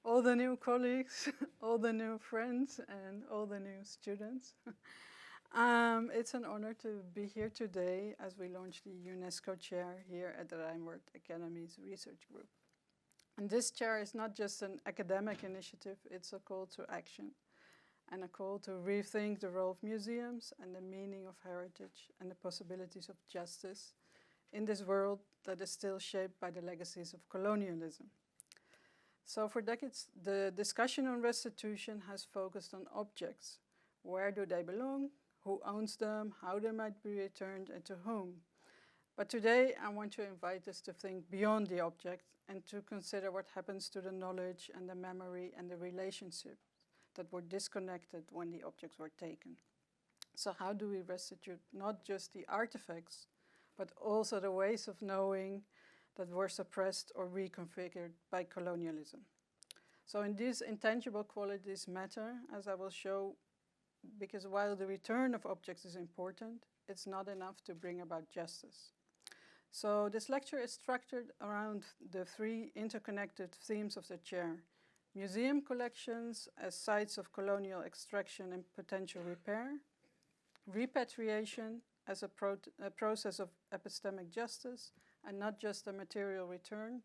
all the new colleagues, all the new friends, and all the new students. It's an honor to be here today as we launch the UNESCO Chair here at the Reinwardt Academy's research group. And this chair is not just an academic initiative, it's a call to action and a call to rethink the role of museums and the meaning of heritage and the possibilities of justice in this world that is still shaped by the legacies of colonialism. So for decades, the discussion on restitution has focused on objects. Where do they belong? Who owns them? How they might be returned and to whom? But today I want to invite us to think beyond the object and to consider what happens to the knowledge and the memory and the relationships that were disconnected when the objects were taken. So how do we restitute not just the artifacts, but also the ways of knowing that were suppressed or reconfigured by colonialism? So in these intangible qualities matter, as I will show, because while the return of objects is important, it's not enough to bring about justice. So this lecture is structured around the three interconnected themes of the chair: museum collections as sites of colonial extraction and potential repair, repatriation as a process of epistemic justice and not just a material return,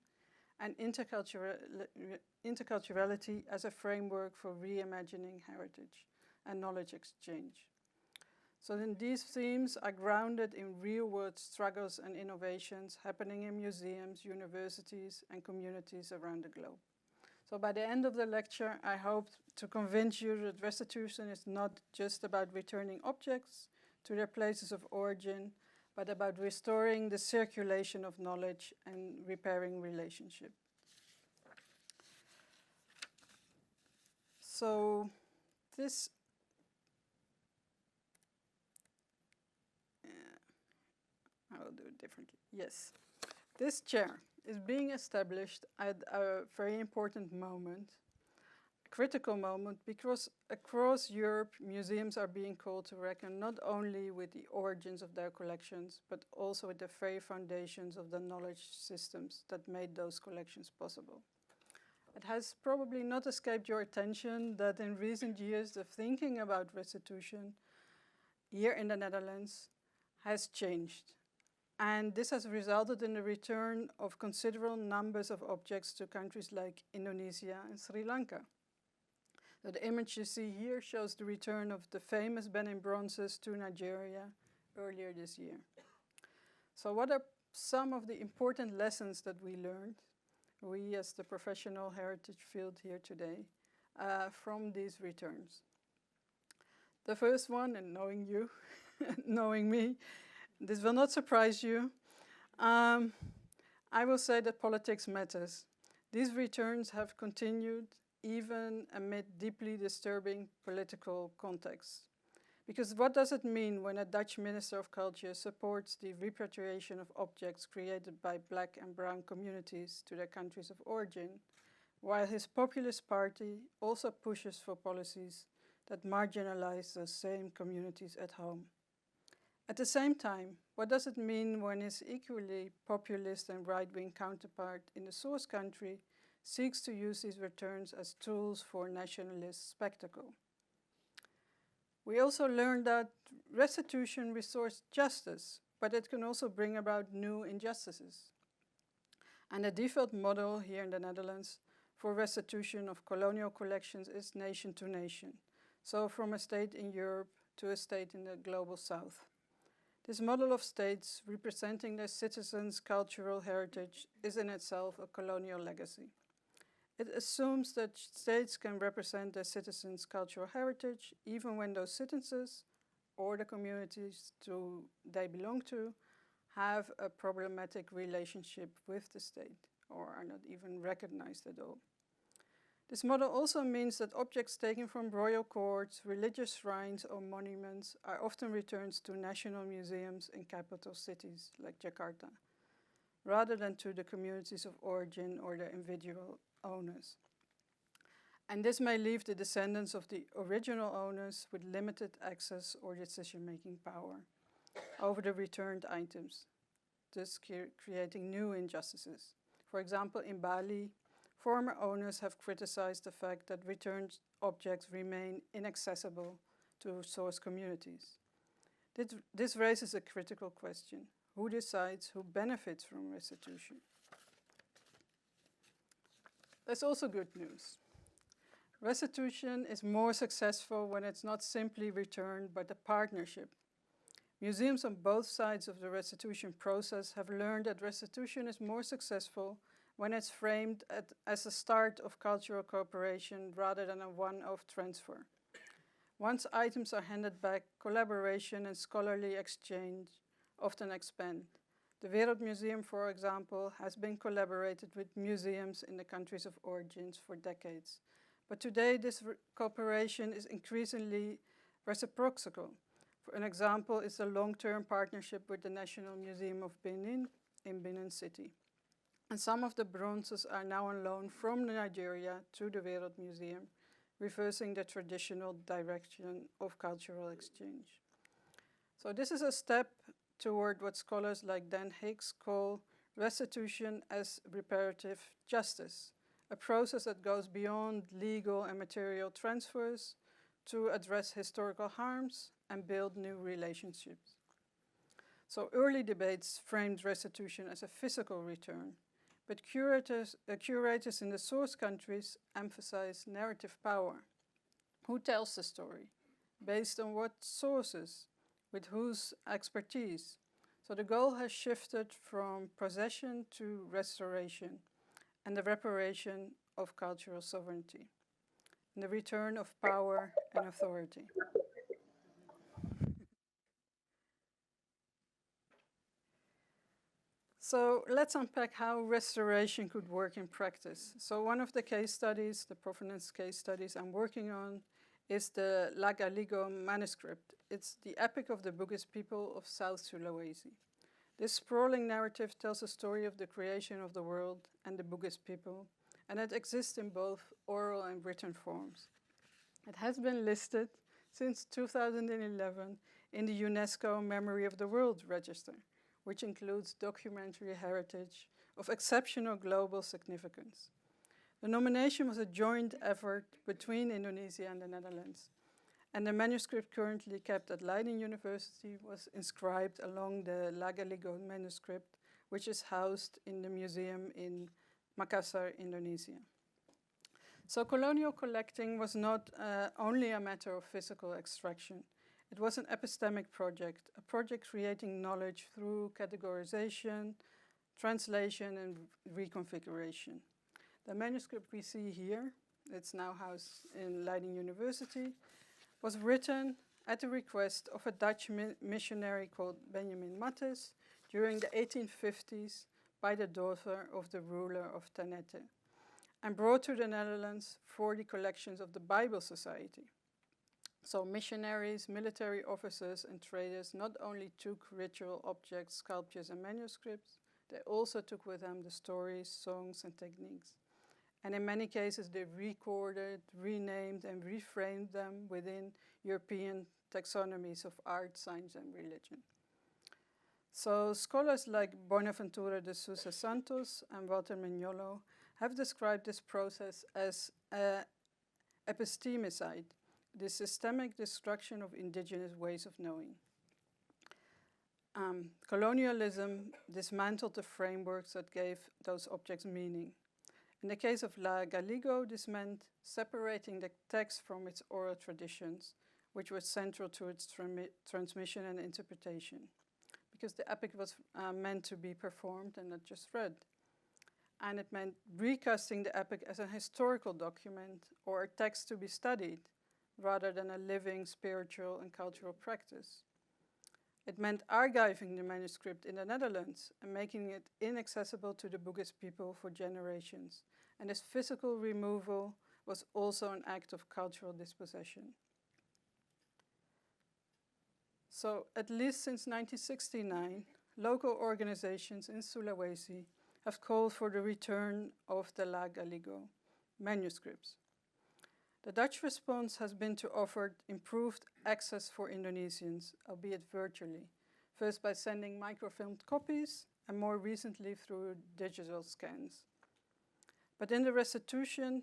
and interculturality as a framework for reimagining heritage and knowledge exchange. So then these themes are grounded in real-world struggles and innovations happening in museums, universities, and communities around the globe. So by the end of the lecture, I hope to convince you that restitution is not just about returning objects to their places of origin, but about restoring the circulation of knowledge and repairing relationship. So this I will do it differently. Yes. This chair is being established at a very important moment, a critical moment, because across Europe, museums are being called to reckon not only with the origins of their collections, but also with the very foundations of the knowledge systems that made those collections possible. It has probably not escaped your attention that in recent years, the thinking about restitution here in the Netherlands has changed. And this has resulted in the return of considerable numbers of objects to countries like Indonesia and Sri Lanka. So the image you see here shows the return of the famous Benin bronzes to Nigeria earlier this year. So what are some of the important lessons that we learned, we as the professional heritage field here today, from these returns? The first one, and knowing you, knowing me, this will not surprise you. I will say that politics matters. These returns have continued even amid deeply disturbing political contexts. Because what does it mean when a Dutch Minister of Culture supports the repatriation of objects created by Black and Brown communities to their countries of origin, while his populist party also pushes for policies that marginalize those same communities at home? At the same time, what does it mean when his equally populist and right-wing counterpart in the source country seeks to use these returns as tools for nationalist spectacle? We also learned that restitution restores justice, but it can also bring about new injustices. And the default model here in the Netherlands for restitution of colonial collections is nation to nation, so from a state in Europe to a state in the global south. This model of states representing their citizens' cultural heritage is in itself a colonial legacy. It assumes that states can represent their citizens' cultural heritage even when those citizens or the communities they belong to have a problematic relationship with the state or are not even recognized at all. This model also means that objects taken from royal courts, religious shrines or monuments are often returned to national museums in capital cities like Jakarta, rather than to the communities of origin or their individual owners. And this may leave the descendants of the original owners with limited access or decision-making power over the returned items, thus creating new injustices. For example, in Bali, former owners have criticized the fact that returned objects remain inaccessible to source communities. This raises a critical question. Who decides who benefits from restitution? There's also good news. Restitution is more successful when it's not simply returned, but a partnership. Museums on both sides of the restitution process have learned that restitution is more successful when it's framed as a start of cultural cooperation rather than a one-off transfer. Once items are handed back, collaboration and scholarly exchange often expand. The Wereldmuseum, for example, has been collaborated with museums in the countries of origins for decades. But today, this cooperation is increasingly reciprocal. For an example is a long-term partnership with the National Museum of Benin in Benin City. And some of the bronzes are now on loan from Nigeria to the Wereldmuseum, reversing the traditional direction of cultural exchange. So this is a step toward what scholars like Dan Hicks call restitution as reparative justice, a process that goes beyond legal and material transfers to address historical harms and build new relationships. So early debates framed restitution as a physical return, but curators in the source countries emphasize narrative power. Who tells the story? Based on what sources? With whose expertise? So the goal has shifted from possession to restoration and the reparation of cultural sovereignty, and the return of power and authority. So let's unpack how restoration could work in practice. So one of the case studies, the provenance case studies I'm working on, is the Lagaligo manuscript. It's the epic of the Bugis people of South Sulawesi. This sprawling narrative tells a story of the creation of the world and the Bugis people, and it exists in both oral and written forms. It has been listed since 2011 in the UNESCO Memory of the World Register, which includes documentary heritage of exceptional global significance. The nomination was a joint effort between Indonesia and the Netherlands, and the manuscript currently kept at Leiden University was inscribed along the Lagaligo manuscript, which is housed in the museum in Makassar, Indonesia. So colonial collecting was not only a matter of physical extraction. It was an epistemic project, a project creating knowledge through categorization, translation, and reconfiguration. The manuscript we see here, it's now housed in Leiden University, was written at the request of a Dutch missionary called Benjamin Mattes during the 1850s by the daughter of the ruler of Ternate, and brought to the Netherlands for the collections of the Bible Society. So missionaries, military officers, and traders not only took ritual objects, sculptures, and manuscripts, they also took with them the stories, songs, and techniques. And in many cases, they recorded, renamed, and reframed them within European taxonomies of art, science, and religion. So scholars like Bonaventura de Sousa Santos and Walter Mignolo have described this process as epistemicide, the systemic destruction of indigenous ways of knowing. Colonialism dismantled the frameworks that gave those objects meaning. In the case of Lagaligo, this meant separating the text from its oral traditions, which were central to its transmission and interpretation, because the epic was meant to be performed and not just read. And it meant recasting the epic as a historical document or a text to be studied, rather than a living spiritual and cultural practice. It meant archiving the manuscript in the Netherlands and making it inaccessible to the Bugis people for generations. And this physical removal was also an act of cultural dispossession. So at least since 1969, local organizations in Sulawesi have called for the return of the Lagaligo manuscripts. The Dutch response has been to offer improved access for Indonesians, albeit virtually, first by sending microfilmed copies and more recently through digital scans. But in the restitution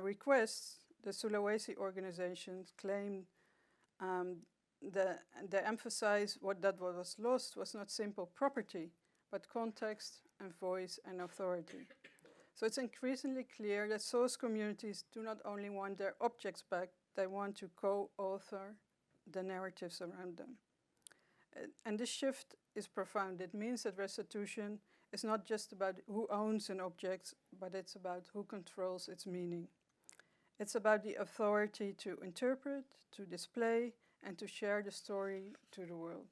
requests, the Sulawesi organizations claimed they emphasize that what was lost was not simple property, but context and voice and authority. So it's increasingly clear that source communities do not only want their objects back, they want to co-author the narratives around them. And this shift is profound. It means that restitution is not just about who owns an object, but it's about who controls its meaning. It's about the authority to interpret, to display, and to share the story to the world.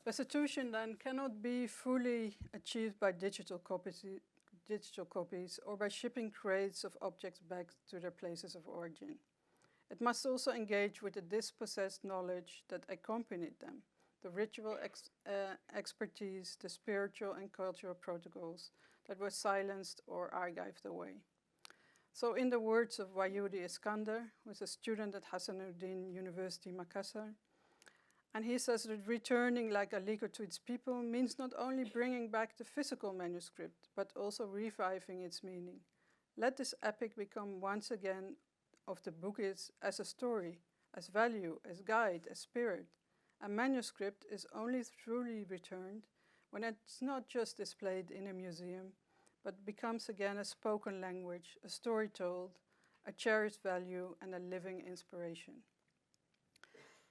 Restitution then cannot be fully achieved by digital copies or by shipping crates of objects back to their places of origin. It must also engage with the dispossessed knowledge that accompanied them, the ritual expertise, the spiritual and cultural protocols that were silenced or archived away. So in the words of Wayudi Iskander, who is a student at Hasanuddin University, Makassar, and he says that returning like Aliko to its people means not only bringing back the physical manuscript, but also reviving its meaning. Let this epic become once again of the Bugis as a story, as value, as guide, as spirit. A manuscript is only truly returned when it's not just displayed in a museum, but becomes again a spoken language, a story told, a cherished value, and a living inspiration.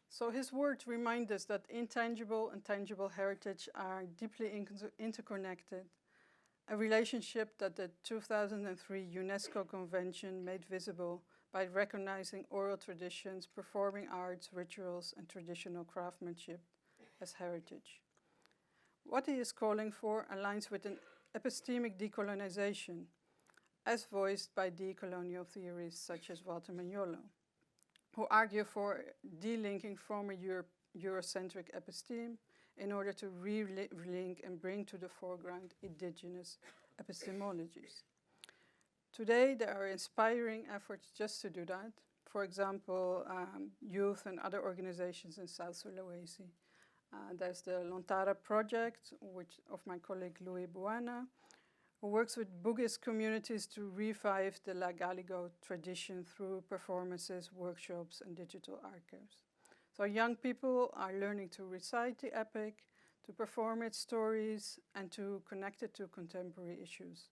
So his words remind us that intangible and tangible heritage are deeply interconnected, a relationship that the 2003 UNESCO Convention made visible by recognizing oral traditions, performing arts, rituals, and traditional craftsmanship as heritage. What he is calling for aligns with an epistemic decolonization, as voiced by decolonial theorists such as Walter Mignolo, who argue for delinking former Eurocentric episteme in order to relink and bring to the foreground indigenous epistemologies. Today, there are inspiring efforts just to do that. For example, youth and other organizations in South Sulawesi. There's the Lontara project, of my colleague Louis Buana, who works with Bugis communities to revive the Lagaligo tradition through performances, workshops, and digital archives. So young people are learning to recite the epic, to perform its stories, and to connect it to contemporary issues.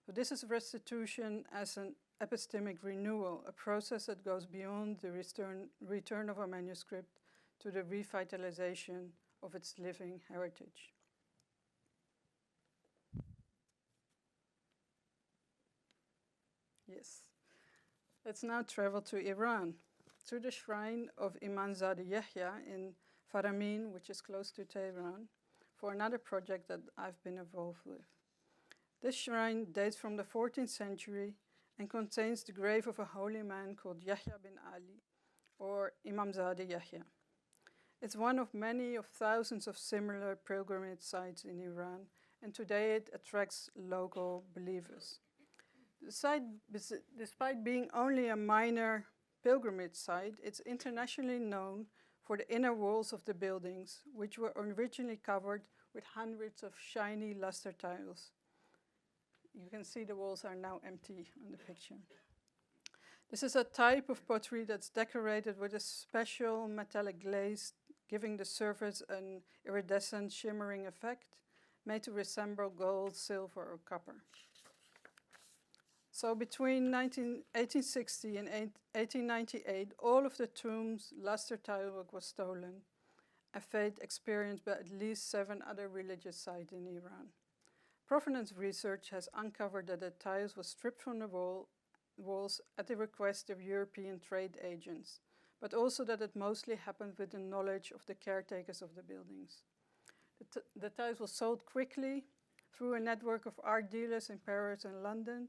So this is restitution as an epistemic renewal, a process that goes beyond the return of a manuscript to the revitalization of its living heritage. Yes. Let's now travel to Iran, to the shrine of Imamzadeh Yahya in Faramin, which is close to Tehran, for another project that I've been involved with. This shrine dates from the 14th century and contains the grave of a holy man called Yahya bin Ali, or Imamzadeh Yahya. It's one of many of thousands of similar pilgrimage sites in Iran, and today it attracts local believers. The site, despite being only a minor pilgrimage site, it's internationally known for the inner walls of the buildings, which were originally covered with hundreds of shiny luster tiles. You can see the walls are now empty on the picture. This is a type of pottery that's decorated with a special metallic glaze, giving the surface an iridescent, shimmering effect, made to resemble gold, silver, or copper. So between 1860 and 1898, all of the tomb's luster tilework was stolen, a fate experienced by at least 7 other religious sites in Iran. Provenance research has uncovered that the tiles were stripped from the walls at the request of European trade agents, but also that it mostly happened with the knowledge of the caretakers of the buildings. The tiles were sold quickly through a network of art dealers in Paris and London,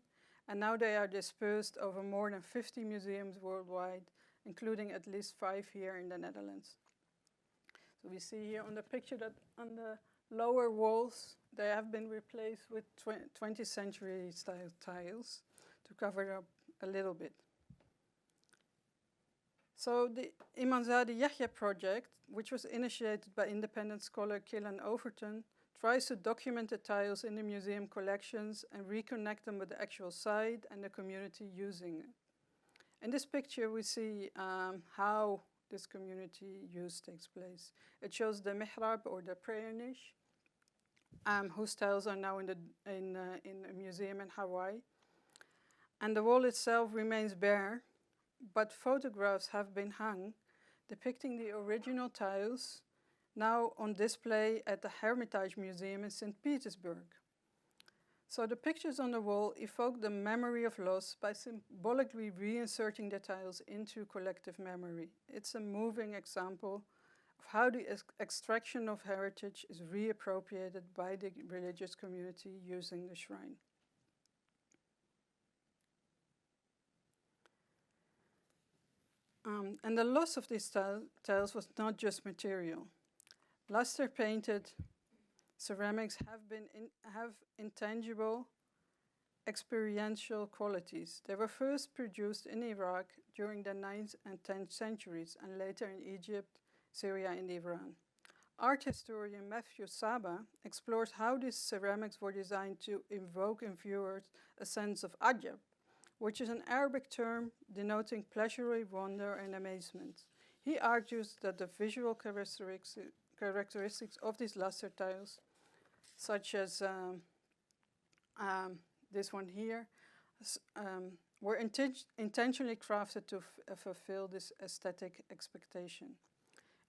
and now they are dispersed over more than 50 museums worldwide, including at least 5 here in the Netherlands. So we see here on the picture that on the lower walls, they have been replaced with 20th century style tiles to cover up a little bit. So the Imamzadeh Yahya project, which was initiated by independent scholar Killan Overton, tries to document the tiles in the museum collections and reconnect them with the actual site and the community using it. In this picture we see how this community use takes place. It shows the mihrab or the prayer niche, whose tiles are now in a museum in Hawaii. And the wall itself remains bare, but photographs have been hung depicting the original tiles, now on display at the Hermitage Museum in St. Petersburg. So the pictures on the wall evoke the memory of loss by symbolically reinserting the tiles into collective memory. It's a moving example of how the extraction of heritage is reappropriated by the religious community using the shrine. And the loss of these tiles was not just material. Luster-painted ceramics have intangible, experiential qualities. They were first produced in Iraq during the 9th and 10th centuries, and later in Egypt, Syria, and Iran. Art historian Matthew Saba explores how these ceramics were designed to invoke in viewers a sense of ajab, which is an Arabic term denoting pleasurable wonder and amazement. He argues that the visual characteristics of these luster tiles, such as this one here, were intentionally crafted to fulfill this aesthetic expectation.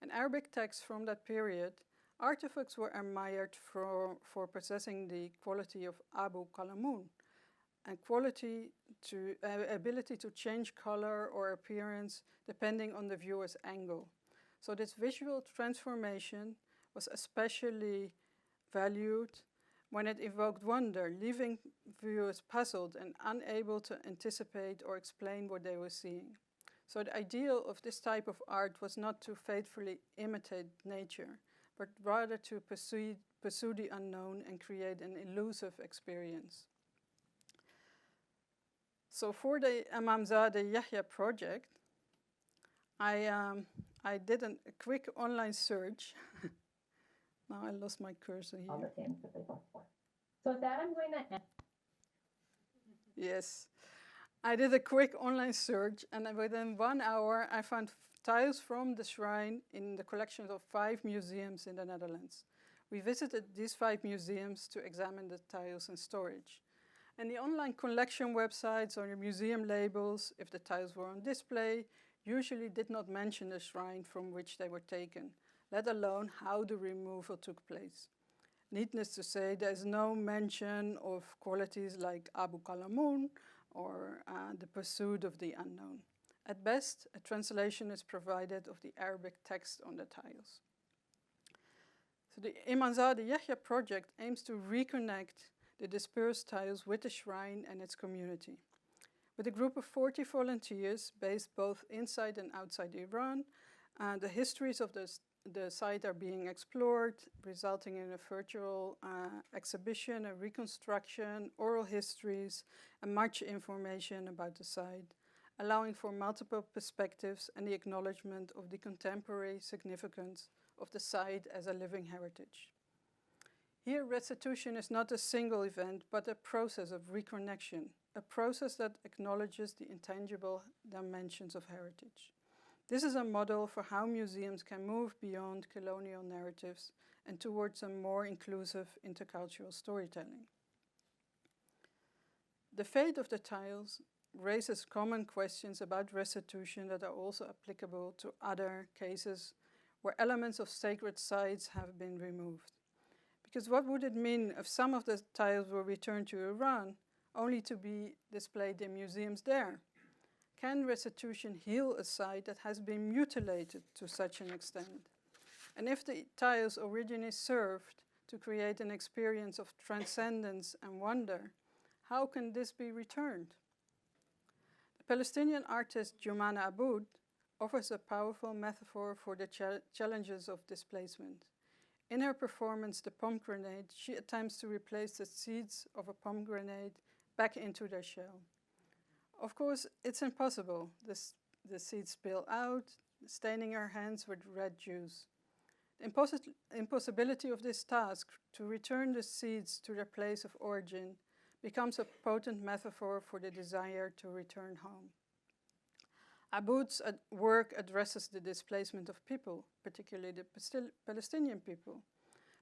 In Arabic texts from that period, artifacts were admired for possessing the quality of Abu Kalamun, and ability to change color or appearance depending on the viewer's angle. So this visual transformation was especially valued when it evoked wonder, leaving viewers puzzled and unable to anticipate or explain what they were seeing. So the ideal of this type of art was not to faithfully imitate nature, but rather to pursue the unknown and create an elusive experience. So for the Imamzadeh Yahya project, I did a quick online search. Now I lost my cursor here. All the things that they look for. So with that, I'm going to end. Yes. I did a quick online search, and within 1 hour, I found tiles from the shrine in the collections of 5 museums in the Netherlands. We visited these 5 museums to examine the tiles and storage. And the online collection websites or the museum labels, if the tiles were on display, usually did not mention the shrine from which they were taken, let alone how the removal took place. Needless to say, there is no mention of qualities like Abu Kalamun or the pursuit of the unknown. At best, a translation is provided of the Arabic text on the tiles. So the Imamzadeh Yahya project aims to reconnect the dispersed tiles with the shrine and its community. With a group of 40 volunteers based both inside and outside Iran, the histories of the site are being explored, resulting in a virtual exhibition, a reconstruction, oral histories, and much information about the site, allowing for multiple perspectives and the acknowledgement of the contemporary significance of the site as a living heritage. Here, restitution is not a single event, but a process of reconnection, a process that acknowledges the intangible dimensions of heritage. This is a model for how museums can move beyond colonial narratives and towards a more inclusive intercultural storytelling. The fate of the tiles raises common questions about restitution that are also applicable to other cases where elements of sacred sites have been removed. Because what would it mean if some of the tiles were returned to Iran only to be displayed in museums there? Can restitution heal a site that has been mutilated to such an extent? And if the tiles originally served to create an experience of transcendence and wonder, how can this be returned? The Palestinian artist Jumana Aboud offers a powerful metaphor for the challenges of displacement. In her performance, The Pomegranate, she attempts to replace the seeds of a pomegranate back into their shell. Of course, it's impossible. The seeds spill out, staining her hands with red juice. The impossibility of this task to return the seeds to their place of origin becomes a potent metaphor for the desire to return home. Aboud's work addresses the displacement of people, particularly the Palestinian people,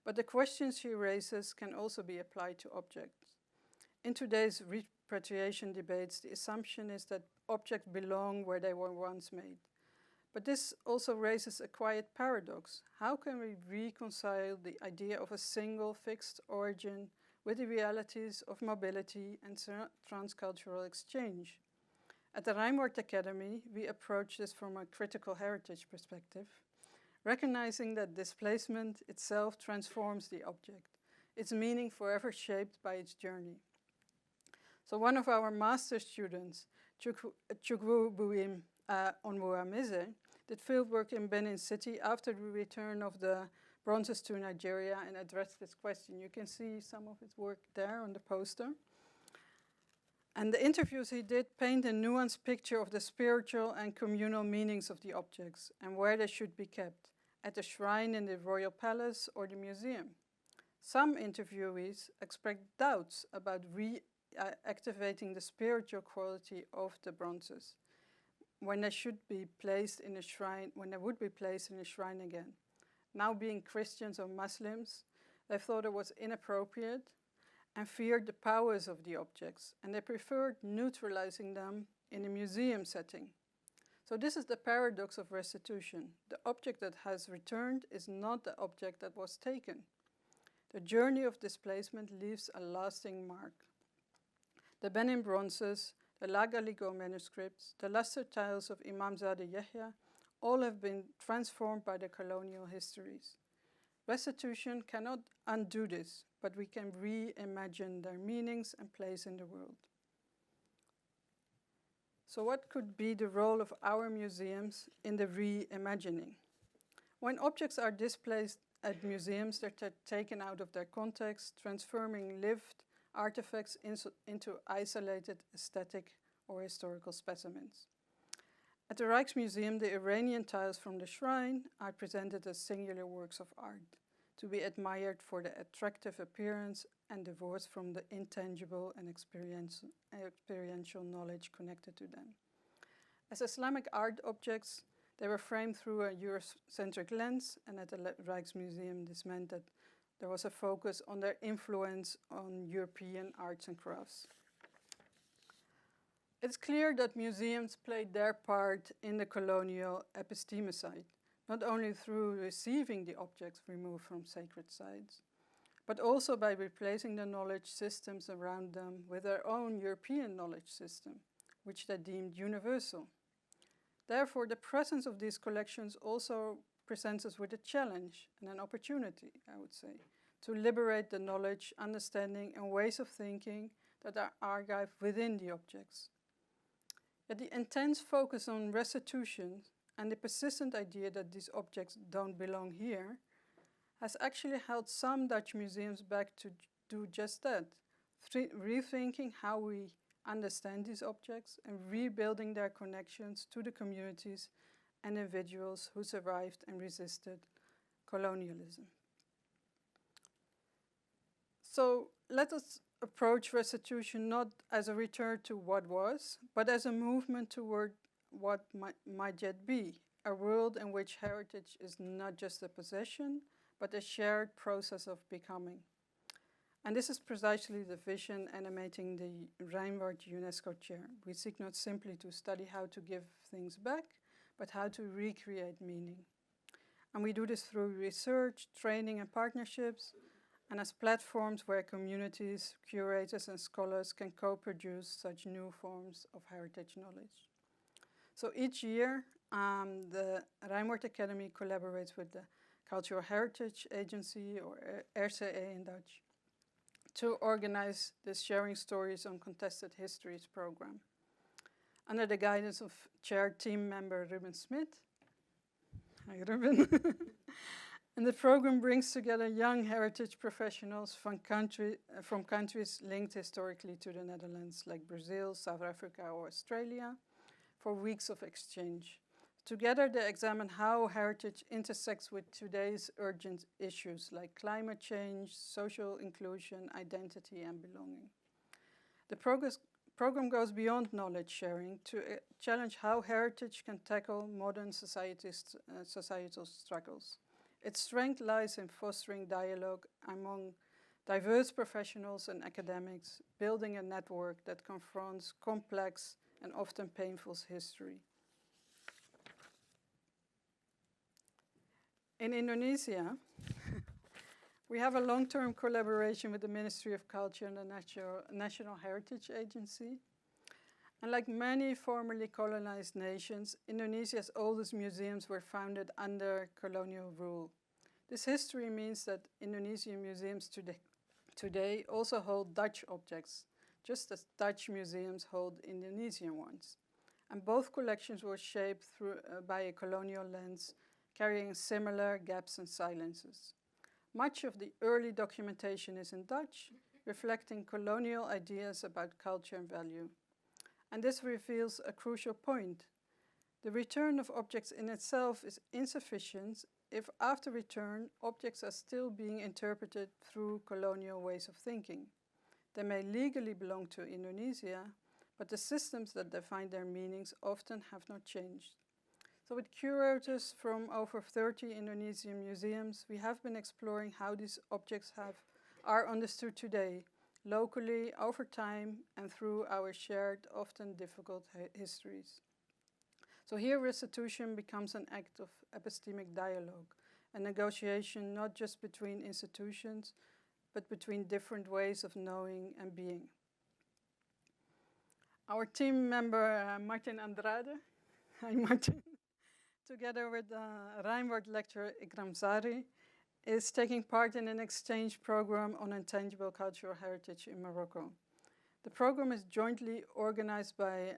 but the questions she raises can also be applied to objects. In today's repatriation debates, the assumption is that objects belong where they were once made. But this also raises a quiet paradox. How can we reconcile the idea of a single fixed origin with the realities of mobility and transcultural exchange? At the Reinwardt Academy, we approach this from a critical heritage perspective, recognizing that displacement itself transforms the object, its meaning forever shaped by its journey. So one of our master students, Chukwubuim Onwuameze, did fieldwork in Benin City after the return of the bronzes to Nigeria and addressed this question. You can see some of his work there on the poster. And the interviews he did paint a nuanced picture of the spiritual and communal meanings of the objects and where they should be kept, at the shrine in the royal palace or the museum. Some interviewees expressed doubts about reactivating the spiritual quality of the bronzes when they should be placed in a shrine, when they would be placed in a shrine again. Now being Christians or Muslims, they thought it was inappropriate and feared the powers of the objects, and they preferred neutralizing them in a museum setting. So this is the paradox of restitution. The object that has returned is not the object that was taken. The journey of displacement leaves a lasting mark. The Benin bronzes, the Lagaligo manuscripts, the luster tiles of Imamzadeh Yahya, all have been transformed by the colonial histories. Restitution cannot undo this, but we can reimagine their meanings and place in the world. So what could be the role of our museums in the reimagining? When objects are displaced at museums, they're taken out of their context, transforming lived artifacts into isolated aesthetic or historical specimens. At the Rijksmuseum, the Iranian tiles from the shrine are presented as singular works of art, to be admired for the attractive appearance and divorced from the intangible and experiential knowledge connected to them. As Islamic art objects, they were framed through a Eurocentric lens, and at the Rijksmuseum this meant that there was a focus on their influence on European arts and crafts. It's clear that museums played their part in the colonial epistemicide, not only through receiving the objects removed from sacred sites, but also by replacing the knowledge systems around them with their own European knowledge system, which they deemed universal. Therefore, the presence of these collections also presents us with a challenge and an opportunity, I would say, to liberate the knowledge, understanding, and ways of thinking that are archived within the objects. Yet the intense focus on restitution and the persistent idea that these objects don't belong here has actually held some Dutch museums back to do just that, rethinking how we understand these objects and rebuilding their connections to the communities and individuals who survived and resisted colonialism. So let us approach restitution not as a return to what was, but as a movement toward what might yet be, a world in which heritage is not just a possession, but a shared process of becoming. And this is precisely the vision animating the Reinwardt UNESCO Chair. We seek not simply to study how to give things back, but how to recreate meaning. And we do this through research, training, and partnerships, and as platforms where communities, curators, and scholars can co-produce such new forms of heritage knowledge. So each year, the Reinwardt Academy collaborates with the Cultural Heritage Agency, or RCA in Dutch, to organize the Sharing Stories on Contested Histories program. Under the guidance of Chair team member Ruben Smit. Hi, Ruben. And the program brings together young heritage professionals from countries linked historically to the Netherlands, like Brazil, South Africa, or Australia, for weeks of exchange Together they examine how heritage intersects with today's urgent issues like climate change, social inclusion, identity and belonging. The program goes beyond knowledge sharing to challenge how heritage can tackle modern societal struggles. Its strength lies in fostering dialogue among diverse professionals and academics, building a network that confronts complex and often painful history. In Indonesia, we have a long-term collaboration with the Ministry of Culture and the National Heritage Agency. And like many formerly colonized nations, Indonesia's oldest museums were founded under colonial rule. This history means that Indonesian museums today also hold Dutch objects, just as Dutch museums hold Indonesian ones. And both collections were shaped by a colonial lens, carrying similar gaps and silences. Much of the early documentation is in Dutch, reflecting colonial ideas about culture and value. And this reveals a crucial point. The return of objects in itself is insufficient if after return, objects are still being interpreted through colonial ways of thinking. They may legally belong to Indonesia, but the systems that define their meanings often have not changed. So with curators from over 30 Indonesian museums, we have been exploring how these objects are understood today, locally, over time, and through our shared, often difficult histories. So here restitution becomes an act of epistemic dialogue, a negotiation not just between institutions, but between different ways of knowing and being. Our team member, Martin Andrade, hi Martin, together with Reinwardt lecturer Ikram Zari, is taking part in an exchange program on intangible cultural heritage in Morocco. The program is jointly organized by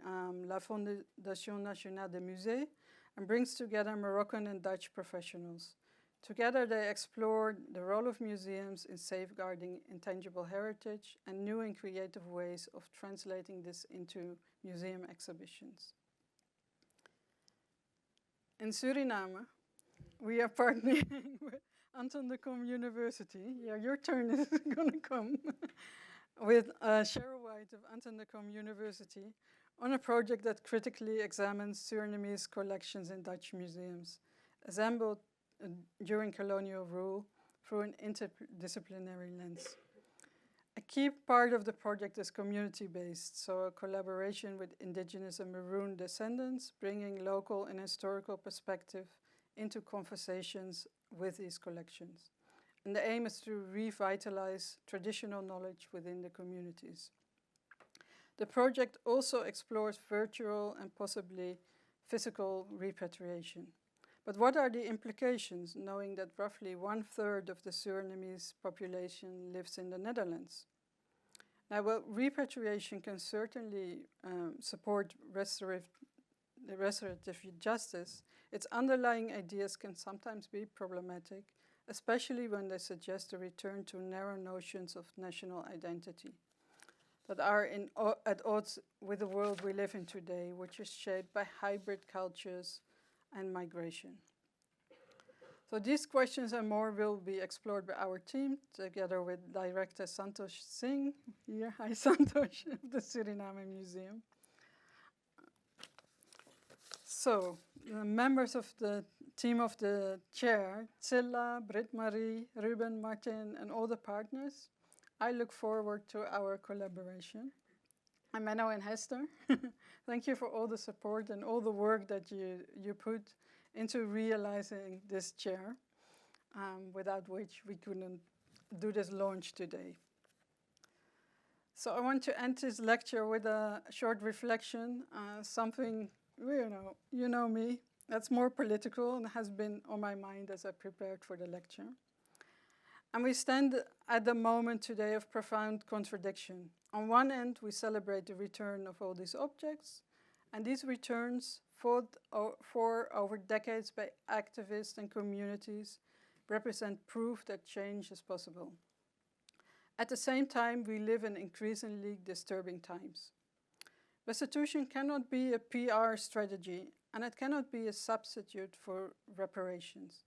La Fondation Nationale des Musées and brings together Moroccan and Dutch professionals. Together they explore the role of museums in safeguarding intangible heritage and new and creative ways of translating this into museum exhibitions. In Suriname, we are partnering with Anton de Kom University. Yeah, your turn is going to come. With Cheryl White of Anton de Kom University on a project that critically examines Surinamese collections in Dutch museums, assembled during colonial rule through an interdisciplinary lens. A key part of the project is community-based, so a collaboration with indigenous and Maroon descendants, bringing local and historical perspective into conversations with these collections. And the aim is to revitalize traditional knowledge within the communities. The project also explores virtual and possibly physical repatriation. But what are the implications, knowing that roughly 1/3 of the Surinamese population lives in the Netherlands? Now, well, repatriation can certainly support restorative justice. Its underlying ideas can sometimes be problematic, especially when they suggest a return to narrow notions of national identity that are at odds with the world we live in today, which is shaped by hybrid cultures and migration. So these questions and more will be explored by our team, together with Director Santosh Singh, here, hi Santosh, of the Suriname Museum. So, the members of the team of the chair, Cilla, Britt-Marie, Ruben, Martin, and all the partners, I look forward to our collaboration. And Menno and Hester, thank you for all the support and all the work that you put into realizing this chair, without which we couldn't do this launch today. So I want to end this lecture with a short reflection, something, you know me, that's more political and has been on my mind as I prepared for the lecture. And we stand at the moment today of profound contradiction. On one end, we celebrate the return of all these objects, and these returns, fought for over decades by activists and communities, represent proof that change is possible. At the same time, we live in increasingly disturbing times. Restitution cannot be a PR strategy, and it cannot be a substitute for reparations.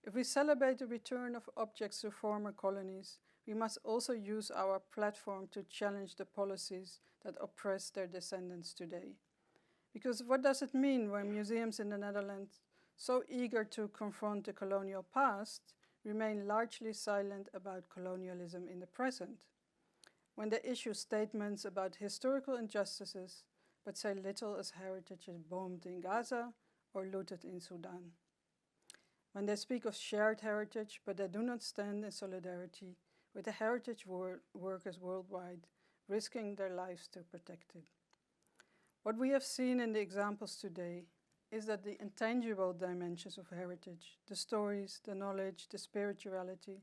If we celebrate the return of objects to former colonies, we must also use our platform to challenge the policies that oppress their descendants today. Because what does it mean when museums in the Netherlands, so eager to confront the colonial past, remain largely silent about colonialism in the present? When they issue statements about historical injustices, but say little as heritage is bombed in Gaza or looted in Sudan. When they speak of shared heritage, but they do not stand in solidarity with the heritage workers worldwide, risking their lives to protect it. What we have seen in the examples today is that the intangible dimensions of heritage, the stories, the knowledge, the spirituality,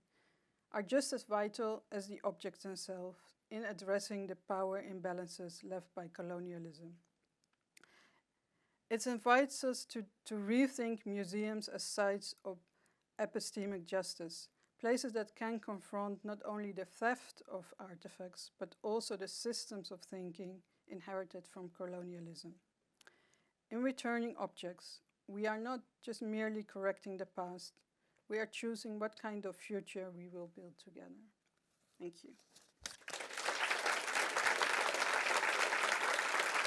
are just as vital as the objects themselves in addressing the power imbalances left by colonialism. It invites us to rethink museums as sites of epistemic justice, places that can confront not only the theft of artifacts, but also the systems of thinking inherited from colonialism. In returning objects, we are not just merely correcting the past, we are choosing what kind of future we will build together. Thank you.